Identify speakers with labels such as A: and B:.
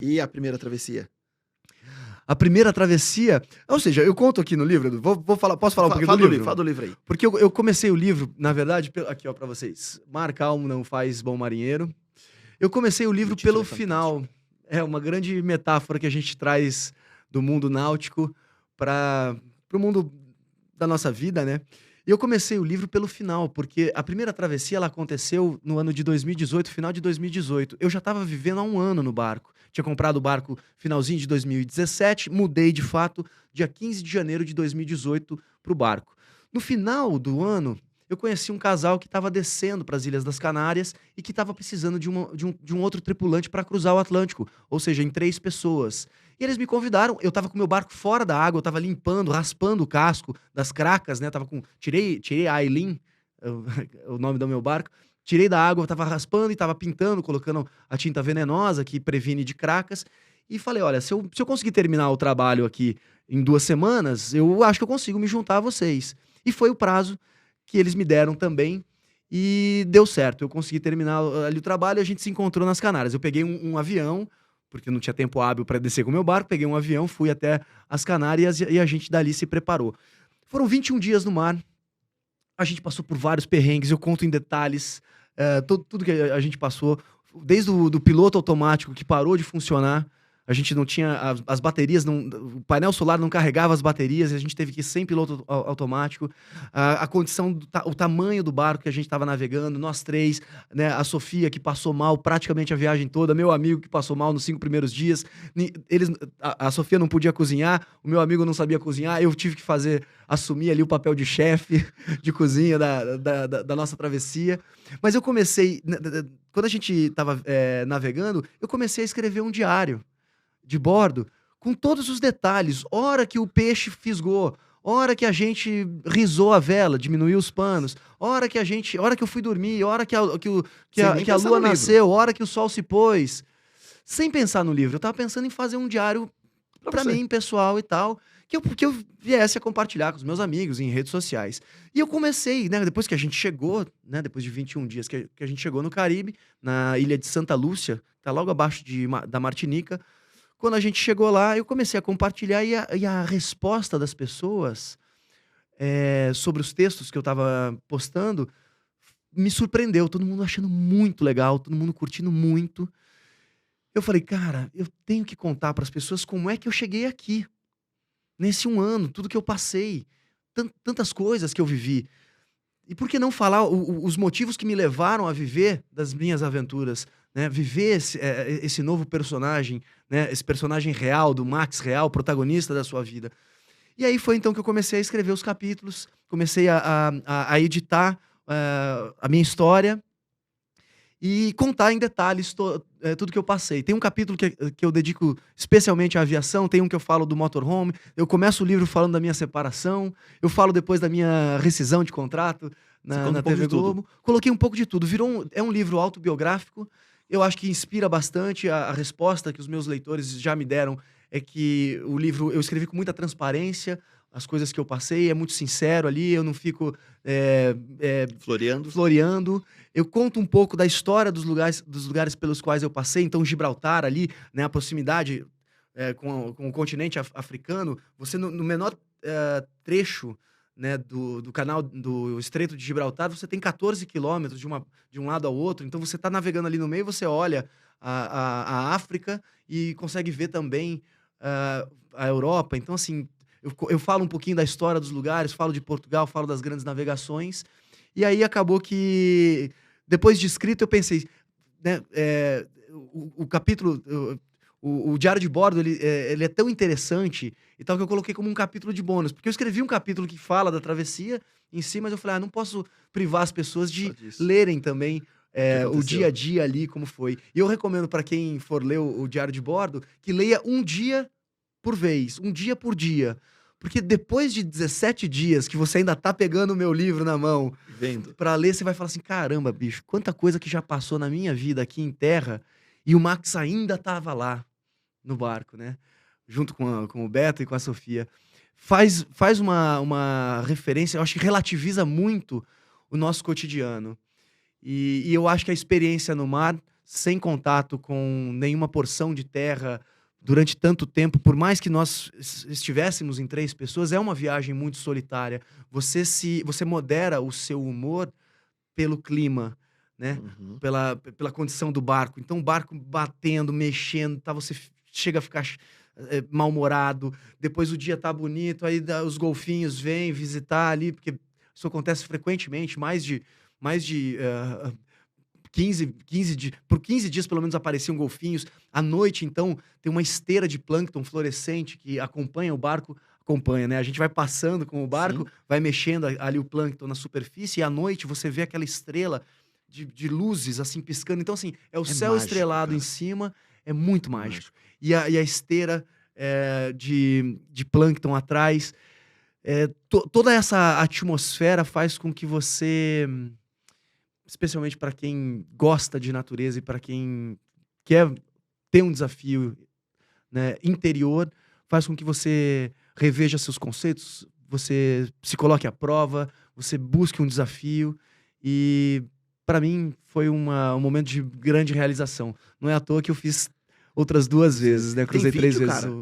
A: E a primeira travessia?
B: A primeira travessia, ou seja, eu conto aqui no livro, vou falar, posso falar um pouquinho do livro?
A: Fala do livro aí.
B: Porque eu comecei o livro, na verdade, aqui ó, pra vocês. Mar calmo não faz bom marinheiro. Eu comecei o
A: O
B: livro
A: título
B: pelo
A: é fantástico.
B: final. É uma grande metáfora que a gente traz do mundo náutico para o mundo da nossa vida, né? E eu comecei o livro pelo final, porque a primeira travessia ela aconteceu no ano de 2018, final de 2018. Eu já estava vivendo há um ano no barco. Tinha comprado o barco finalzinho de 2017, mudei de fato dia 15 de janeiro de 2018 para o barco. No final do ano, eu conheci um casal que estava descendo para as Ilhas das Canárias e que estava precisando de um outro tripulante para cruzar o Atlântico, ou seja, em 3 pessoas. E eles me convidaram, eu estava com meu barco fora da água, eu estava limpando, raspando o casco das cracas, né? Tirei a Aileen, o nome do meu barco, tirei da água, estava raspando e estava pintando, colocando a tinta venenosa que previne de cracas. E falei: olha, se eu conseguir terminar o trabalho aqui em 2 semanas, eu acho que eu consigo me juntar a vocês. E foi o prazo que eles me deram também. E deu certo, eu consegui terminar ali o trabalho e a gente se encontrou nas Canárias. Eu peguei um avião, porque não tinha tempo hábil para descer com o meu barco, peguei um avião, fui até as Canárias e a gente dali se preparou. Foram 21 dias no mar, a gente passou por vários perrengues, eu conto em detalhes, tudo que a gente passou, desde o do piloto automático que parou de funcionar, a gente não tinha as baterias, o painel solar não carregava as baterias, e a gente teve que ir sem piloto automático, a condição, o tamanho do barco que a gente estava navegando, nós três, né, a Sofia que passou mal praticamente a viagem toda, meu amigo que passou mal nos 5 primeiros dias, a Sofia não podia cozinhar, o meu amigo não sabia cozinhar, eu tive que assumir ali o papel de chefe de cozinha da nossa travessia. Mas eu comecei, quando a gente estava navegando, eu comecei a escrever um diário de bordo com todos os detalhes. Hora que o peixe fisgou, hora que a gente risou a vela, diminuiu os panos, hora que eu fui dormir, hora
A: Sem nem
B: que a
A: pensar
B: lua
A: no livro.
B: nasceu, hora que o sol se pôs. Sem pensar no livro, eu tava pensando em fazer um diário
A: Pra
B: pra
A: você.
B: mim, pessoal e tal, que eu viesse a compartilhar com os meus amigos em redes sociais. E eu comecei, né, depois que a gente chegou, né, depois de 21 dias que a gente chegou no Caribe, na ilha de Santa Lúcia, tá logo abaixo da Martinica. Quando a gente chegou lá, eu comecei a compartilhar e a resposta das pessoas, sobre os textos que eu estava postando, me surpreendeu. Todo mundo achando muito legal, todo mundo curtindo muito. Eu falei: "Cara, eu tenho que contar para as pessoas como é que eu cheguei aqui, nesse um ano, tudo que eu passei, tantas coisas que eu vivi. E por que não falar os motivos que me levaram a viver das minhas aventuras, né, viver esse novo personagem, né, esse personagem real, do Max real, protagonista da sua vida. E aí foi então que eu comecei a escrever os capítulos, comecei a editar, a minha história e contar em detalhes tudo que eu passei. Tem um capítulo que eu dedico especialmente à aviação, tem um que eu falo do motorhome, eu começo o livro falando da minha separação, eu falo depois da minha rescisão de contrato
A: Você
B: na
A: conta
B: na
A: um pouco
B: TV
A: de tudo.
B: Globo. Coloquei um pouco de tudo, é um livro autobiográfico, eu acho que inspira bastante, a resposta que os meus leitores já me deram é que o livro eu escrevi com muita transparência, as coisas que eu passei, é muito sincero ali, eu não fico,
A: Floreando.
B: floreando. Eu conto um pouco da história dos lugares pelos quais eu passei, então Gibraltar ali, né, a proximidade, com o continente africano, você no menor, trecho, né, do canal do Estreito de Gibraltar, você tem 14 quilômetros de um lado ao outro, então você está navegando ali no meio, você olha a África e consegue ver também, a Europa. Então assim, eu falo um pouquinho da história dos lugares, falo de Portugal, falo das grandes navegações, e aí acabou que, depois de escrito, eu pensei, né, o capítulo, o diário de bordo, ele é tão interessante e tal, que eu coloquei como um capítulo de bônus, porque eu escrevi um capítulo que fala da travessia em si, mas eu falei: "Ah, não posso privar as pessoas
A: Só
B: de
A: disso.
B: lerem também,
A: O que
B: o dia a
A: aconteceu.
B: dia ali, como foi". E eu recomendo para quem for ler o diário de bordo, que leia um dia por vez, um dia por dia. Porque depois de 17 dias que você ainda tá pegando o meu livro na mão
A: Vendo.
B: pra ler, você vai falar assim: "Caramba, bicho, quanta coisa que já passou na minha vida aqui em terra, e o Max ainda estava lá, no barco", né, junto com o Beto e com a Sofia. Faz uma referência, eu acho que relativiza muito o nosso cotidiano. E eu acho que a experiência no mar sem contato com nenhuma porção de terra durante tanto tempo, por mais que nós estivéssemos em 3 pessoas, é uma viagem muito solitária. Você modera o seu humor pelo clima, né,
A: Uhum.
B: pela condição do barco. Então o barco batendo, mexendo, tá, você chega a ficar mal-humorado, depois o dia tá bonito, aí os golfinhos vêm visitar ali, porque isso acontece frequentemente, mais de 15 dias pelo menos apareciam golfinhos. À noite, então, tem uma esteira de plâncton fluorescente que acompanha o barco, acompanha, né? A gente vai passando com o barco,
A: Sim.
B: vai mexendo ali o plâncton na superfície, e à noite você vê aquela estrela de luzes, assim, piscando. Então, assim, é o
A: É
B: céu
A: mágico,
B: estrelado em
A: cara.
B: cima, é muito
A: É
B: mágico.
A: mágico.
B: E a esteira de plâncton atrás, toda essa atmosfera faz com que você, especialmente para quem gosta de natureza e para quem quer ter um desafio, né, interior, faz com que você reveja seus conceitos, você se coloque à prova, você busque um desafio. E para mim foi um momento de grande realização. Não é à toa que eu fiz outras 2
A: 2 vezes.
B: vezes, né,
A: E tem
B: cruzei 3
A: vídeo,
B: vezes
A: cara?
B: o